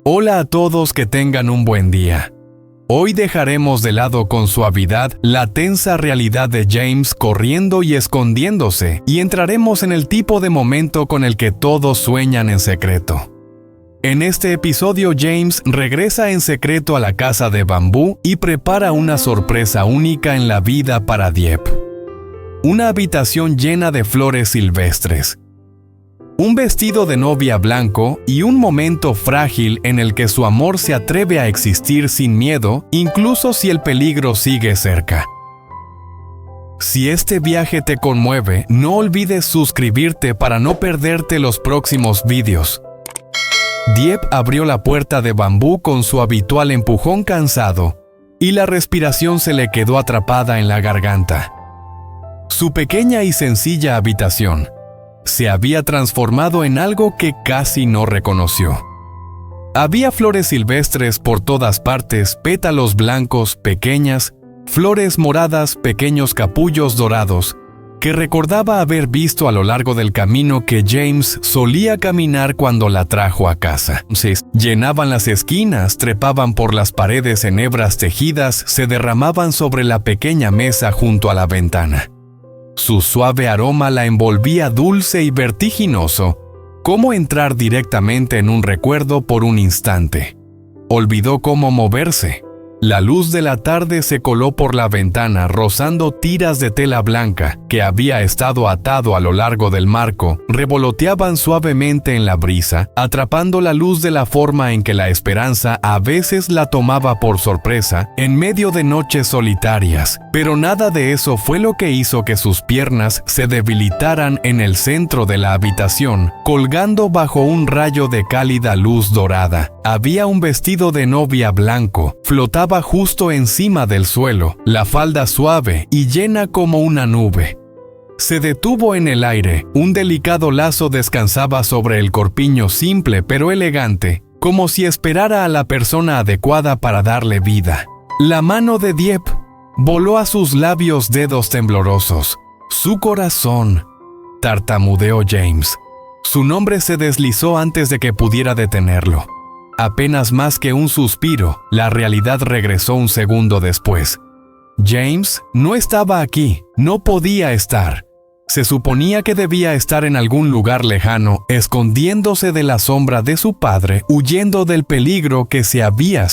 Hola a todos, que tengan un buen día. Hoy dejaremos de lado con suavidad la tensa realidad de James corriendo y escondiéndose, y entraremos en el tipo de momento con el que todos sueñan en secreto. En este episodio, James regresa en secreto a la casa de bambú y prepara una sorpresa única en la vida para Dieppe. Una habitación llena de flores silvestres, un vestido de novia blanco y un momento frágil en el que su amor se atreve a existir sin miedo, incluso si el peligro sigue cerca. Si este viaje te conmueve, no olvides suscribirte para no perderte los próximos vídeos. Dieppe abrió la puerta de bambú con su habitual empujón cansado, y la respiración se le quedó atrapada en la garganta. Su pequeña y sencilla habitación se había transformado en algo que casi no reconoció. Había flores silvestres por todas partes, pétalos blancos, pequeñas, flores moradas, pequeños capullos dorados, que recordaba haber visto a lo largo del camino que James solía caminar cuando la trajo a casa. Llenaban las esquinas, trepaban por las paredes en hebras tejidas, se derramaban sobre la pequeña mesa junto a la ventana. Su suave aroma la envolvía dulce y vertiginoso, como entrar directamente en un recuerdo por un instante. Olvidó cómo moverse. La luz de la tarde se coló por la ventana, rozando tiras de tela blanca que había estado atado a lo largo del marco, revoloteaban suavemente en la brisa, atrapando la luz de la forma en que la esperanza a veces la tomaba por sorpresa en medio de noches solitarias. Pero nada de eso fue lo que hizo que sus piernas se debilitaran en el centro de la habitación, colgando bajo un rayo de cálida luz dorada. Había un vestido de novia blanco, flotaba justo encima del suelo, la falda suave y llena como una nube. Se detuvo en el aire, un delicado lazo descansaba sobre el corpiño simple pero elegante, como si esperara a la persona adecuada para darle vida. La mano de Dieppe voló a sus labios, dedos temblorosos. Su corazón, tartamudeó James. Su nombre se deslizó antes de que pudiera detenerlo. Apenas más que un suspiro, la realidad regresó un segundo después. James no estaba aquí, no podía estar. Se suponía que debía estar en algún lugar lejano, escondiéndose de la sombra de su padre, huyendo del peligro que se había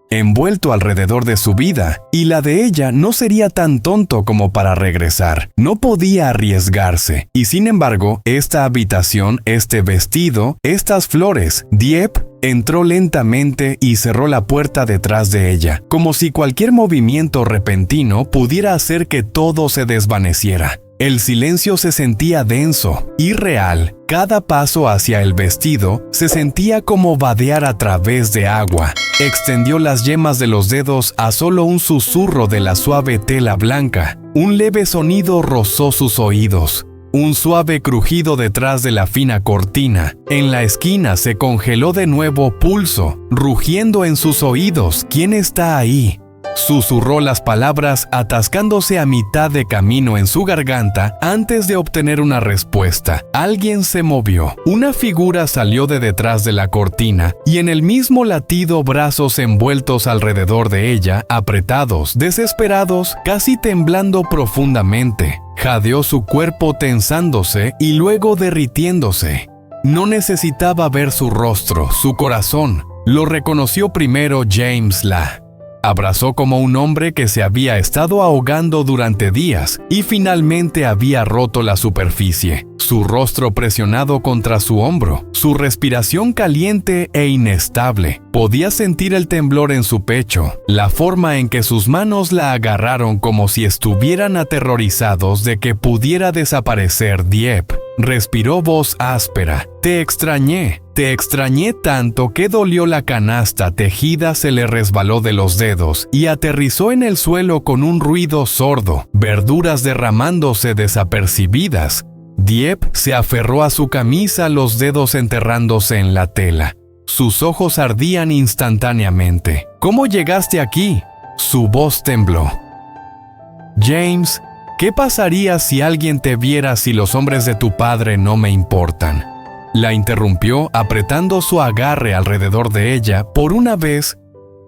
envuelto alrededor de su vida, y la de ella no sería tan tonto como para regresar. No podía arriesgarse, y sin embargo, esta habitación, este vestido, estas flores, Dieppe entró lentamente y cerró la puerta detrás de ella, como si cualquier movimiento repentino pudiera hacer que todo se desvaneciera. El silencio se sentía denso, irreal. Cada paso hacia el vestido se sentía como vadear a través de agua. Extendió las yemas de los dedos a solo un susurro de la suave tela blanca. Un leve sonido rozó sus oídos. Un suave crujido detrás de la fina cortina. En la esquina se congeló de nuevo, pulso, rugiendo en sus oídos. ¿Quién está ahí? Susurró las palabras, atascándose a mitad de camino en su garganta antes de obtener una respuesta. Alguien se movió. Una figura salió de detrás de la cortina y en el mismo latido, brazos envueltos alrededor de ella, apretados, desesperados, casi temblando profundamente. Jadeó su cuerpo tensándose y luego derritiéndose. No necesitaba ver su rostro, su corazón. Lo reconoció primero James la abrazó como un hombre que se había estado ahogando durante días y finalmente había roto la superficie. Su rostro presionado contra su hombro, su respiración caliente e inestable. Podía sentir el temblor en su pecho, la forma en que sus manos la agarraron como si estuvieran aterrorizados de que pudiera desaparecer. Dieppe respiró voz áspera. Te extrañé tanto que dolió. La canasta tejida se le resbaló de los dedos y aterrizó en el suelo con un ruido sordo, verduras derramándose desapercibidas. Dieppe se aferró a su camisa, los dedos enterrándose en la tela. Sus ojos ardían instantáneamente. ¿Cómo llegaste aquí? Su voz tembló. James, ¿qué pasaría si alguien te viera si los hombres de tu padre no me importan? la interrumpió apretando su agarre alrededor de ella. Por una vez,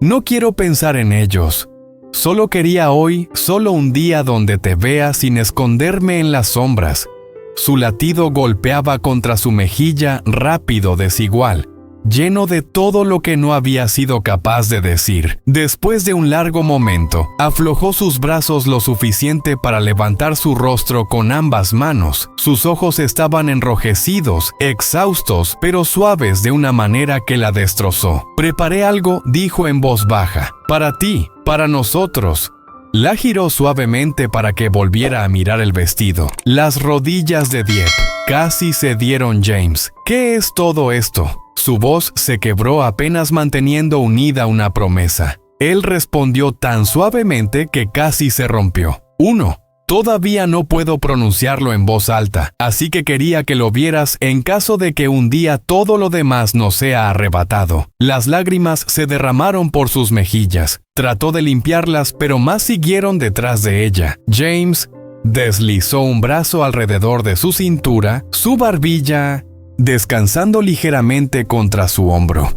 no quiero pensar en ellos. Solo quería hoy, solo un día donde te vea sin esconderme en las sombras. Su latido golpeaba contra su mejilla rápido, desigual, lleno de todo lo que no había sido capaz de decir. Después de un largo momento, aflojó sus brazos lo suficiente para levantar su rostro con ambas manos. Sus ojos estaban enrojecidos, exhaustos, pero suaves de una manera que la destrozó. «Preparé algo», dijo en voz baja. «Para ti, para nosotros». La giró suavemente para que volviera a mirar el vestido. Las rodillas de Dieppe casi cedieron. «James, ¿qué es todo esto?». Su voz se quebró apenas manteniendo unida una promesa. Él respondió tan suavemente que casi se rompió. «1. Todavía no puedo pronunciarlo en voz alta, así que quería que lo vieras en caso de que un día todo lo demás nos sea arrebatado». Las lágrimas se derramaron por sus mejillas. Trató de limpiarlas, pero más siguieron detrás de ella. James deslizó un brazo alrededor de su cintura, su barbilla descansando ligeramente contra su hombro.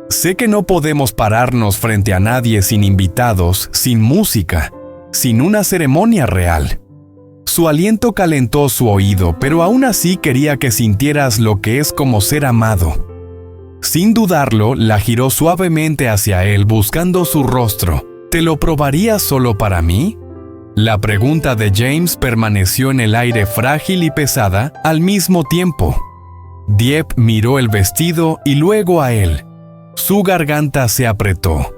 «Sé que no podemos pararnos frente a nadie sin invitados, sin música, sin una ceremonia real». Su aliento calentó su oído, pero aún así quería que sintieras lo que es como ser amado. Sin dudarlo, la giró suavemente hacia él, buscando su rostro. «¿Te lo probarías solo para mí?». La pregunta de James permaneció en el aire, frágil y pesada al mismo tiempo. Dieppe miró el vestido y luego a él. Su garganta se apretó.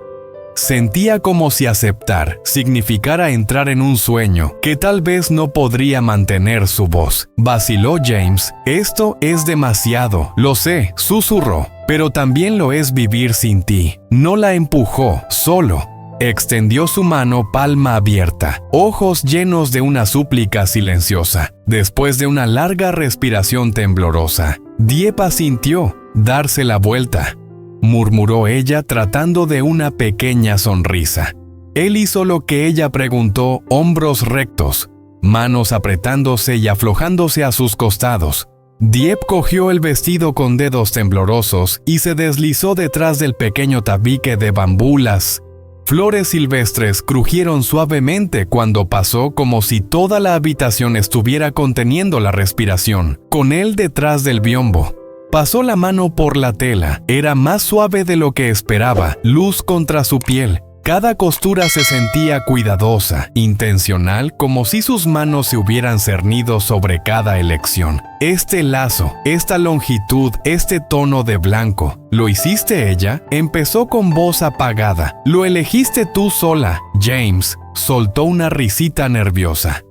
Sentía como si aceptar significara entrar en un sueño que tal vez no podría mantener su voz. Vaciló James. «Esto es demasiado, lo sé», susurró, «pero también lo es vivir sin ti». No la empujó, solo extendió su mano, palma abierta, ojos llenos de una súplica silenciosa. Después de una larga respiración temblorosa, Dieppe sintió darse la vuelta. Murmuró ella tratando de una pequeña sonrisa. Él hizo lo que ella preguntó, hombros rectos, manos apretándose y aflojándose a sus costados. Dieppe cogió el vestido con dedos temblorosos y se deslizó detrás del pequeño tabique de bambú. Las flores silvestres crujieron suavemente cuando pasó, como si toda la habitación estuviera conteniendo la respiración. Con él detrás del biombo, pasó la mano por la tela. Era más suave de lo que esperaba, luz contra su piel. Cada costura se sentía cuidadosa, intencional, como si sus manos se hubieran cernido sobre cada elección. «Este lazo, esta longitud, este tono de blanco, ¿lo hiciste ella?», empezó con voz apagada. «Lo elegiste tú sola». James soltó una risita nerviosa.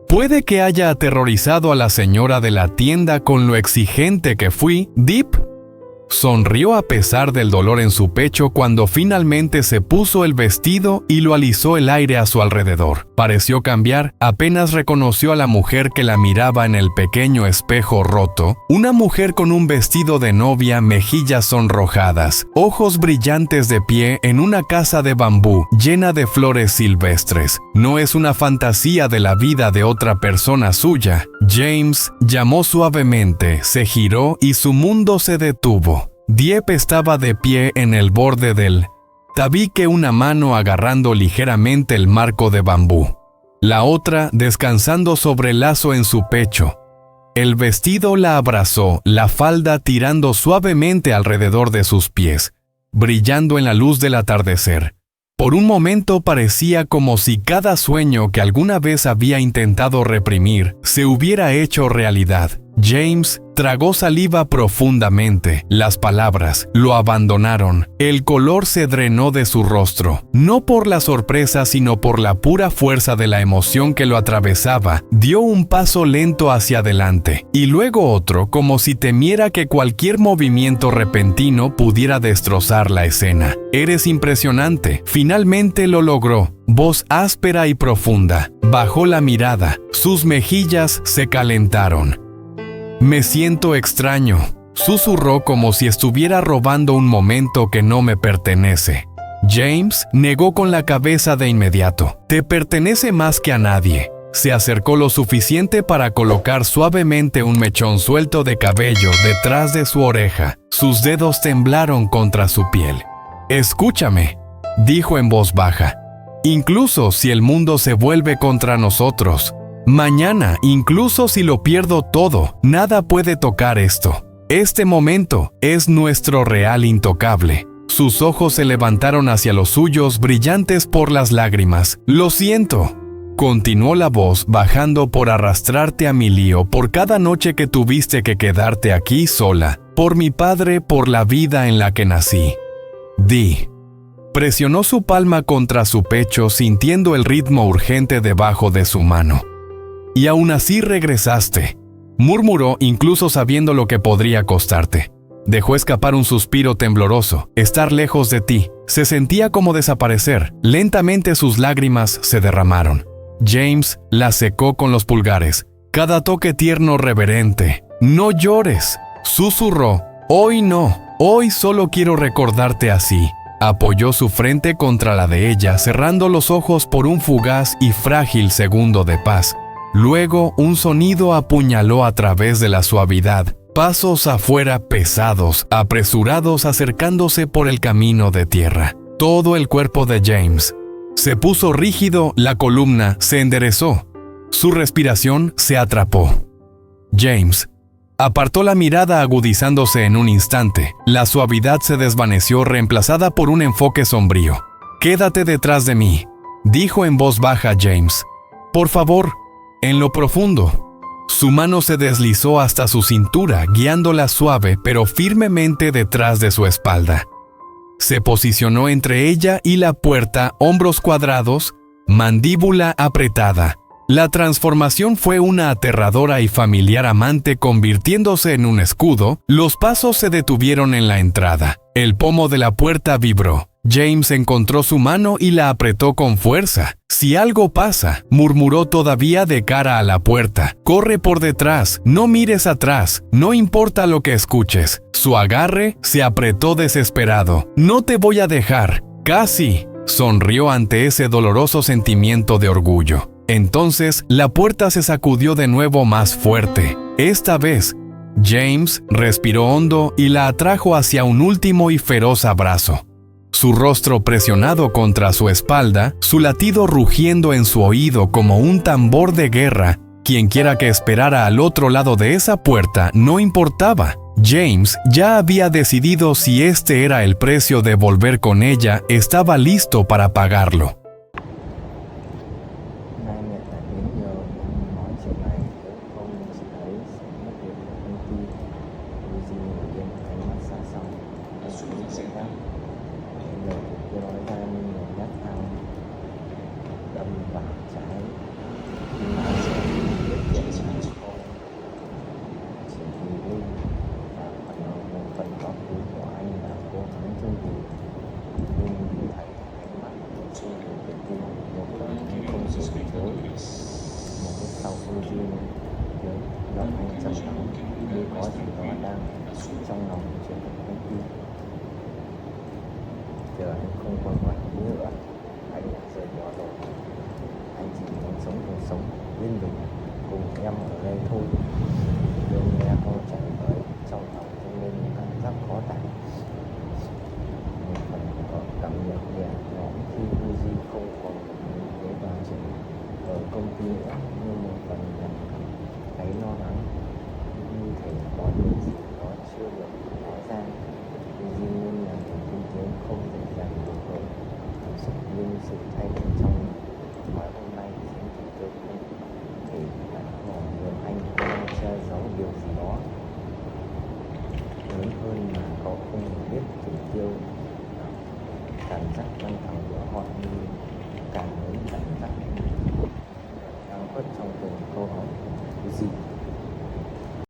«Puede que haya aterrorizado a la señora de la tienda con lo exigente que fui». Dieppe sonrió a pesar del dolor en su pecho cuando finalmente se puso el vestido y lo alisó el aire a su alrededor. Pareció cambiar, apenas reconoció a la mujer que la miraba en el pequeño espejo roto, una mujer con un vestido de novia, mejillas sonrojadas, ojos brillantes, de pie en una casa de bambú llena de flores silvestres. «No es una fantasía de la vida de otra persona suya». James llamó suavemente, se giró y su mundo se detuvo. Dieppe estaba de pie en el borde del tabique, una mano agarrando ligeramente el marco de bambú, la otra descansando sobre el lazo en su pecho. El vestido la abrazó, la falda tirando suavemente alrededor de sus pies, brillando en la luz del atardecer. Por un momento parecía como si cada sueño que alguna vez había intentado reprimir se hubiera hecho realidad. James tragó saliva profundamente. Las palabras lo abandonaron. El color se drenó de su rostro, no por la sorpresa, sino por la pura fuerza de la emoción que lo atravesaba. Dio un paso lento hacia adelante, y luego otro, como si temiera que cualquier movimiento repentino pudiera destrozar la escena. «Eres impresionante». Finalmente lo logró. Voz áspera y profunda. Bajó la mirada. Sus mejillas se calentaron. «Me siento extraño», susurró como si estuviera robando un momento que no me pertenece. James negó con la cabeza de inmediato. «Te pertenece más que a nadie». Se acercó lo suficiente para colocar suavemente un mechón suelto de cabello detrás de su oreja. Sus dedos temblaron contra su piel. «Escúchame», dijo en voz baja. «Incluso si el mundo se vuelve contra nosotros, mañana, incluso si lo pierdo todo, nada puede tocar esto. Este momento es nuestro real intocable». Sus ojos se levantaron hacia los suyos, brillantes por las lágrimas. «Lo siento», continuó la voz, bajando, «por arrastrarte a mi lío, por cada noche que tuviste que quedarte aquí sola, por mi padre, por la vida en la que nací. Di». Presionó su palma contra su pecho, sintiendo el ritmo urgente debajo de su mano. «Y aún así regresaste», murmuró, incluso sabiendo lo que podría costarte. Dejó escapar un suspiro tembloroso. Estar lejos de ti. Se sentía como desaparecer. Lentamente sus lágrimas se derramaron. James las secó con los pulgares. Cada toque tierno reverente. «No llores», susurró. «Hoy no. Hoy solo quiero recordarte así». Apoyó su frente contra la de ella, cerrando los ojos por un fugaz y frágil segundo de paz. Luego, un sonido apuñaló a través de la suavidad. Pasos afuera pesados, apresurados, acercándose por el camino de tierra. Todo el cuerpo de James se puso rígido, la columna se enderezó. Su respiración se atrapó. James apartó la mirada, agudizándose en un instante. La suavidad se desvaneció, reemplazada por un enfoque sombrío. «Quédate detrás de mí», dijo en voz baja James. «Por favor, en lo profundo». Su mano se deslizó hasta su cintura, guiándola suave pero firmemente detrás de su espalda. Se posicionó entre ella y la puerta, hombros cuadrados, mandíbula apretada. La transformación fue una aterradora y familiar amante convirtiéndose en un escudo. Los pasos se detuvieron en la entrada. El pomo de la puerta vibró. James encontró su mano y la apretó con fuerza. «Si algo pasa», murmuró todavía de cara a la puerta. «Corre por detrás, no mires atrás, no importa lo que escuches». Su agarre se apretó desesperado. «No te voy a dejar». «Casi», sonrió ante ese doloroso sentimiento de orgullo. Entonces, la puerta se sacudió de nuevo más fuerte. Esta vez, James respiró hondo y la atrajo hacia un último y feroz abrazo. Su rostro presionado contra su espalda, su latido rugiendo en su oído como un tambor de guerra. Quienquiera que esperara al otro lado de esa puerta no importaba. James ya había decidido si este era el precio de volver con ella, estaba listo para pagarlo. Giờ anh không còn quản lý nữa, anh đã rời bỏ rồi. Anh chỉ muốn sống cuộc sống yên bình cùng em ở đây thôi. Đừng nghe câu trả lời trong lòng dâng lên cảm giác khó tả. Một phần có cảm nhận nhẹ nhõm khi Uzi không còn nhìn thấy bà Trần ở công ty nữa, nhưng một phần là thấy lo lắng như thể có điều gì đó chưa được nói ra. Uzi luôn là một kinh tế không dễ dàng được rồi, cảm xúc như sự thay đổi trong mọi hôm nay khiến chúng tôi không thể lại bỏ người anh đang che giấu điều gì đó lớn hơn mà cậu không biết chỉ tiêu. Cảm giác căng thẳng của họ như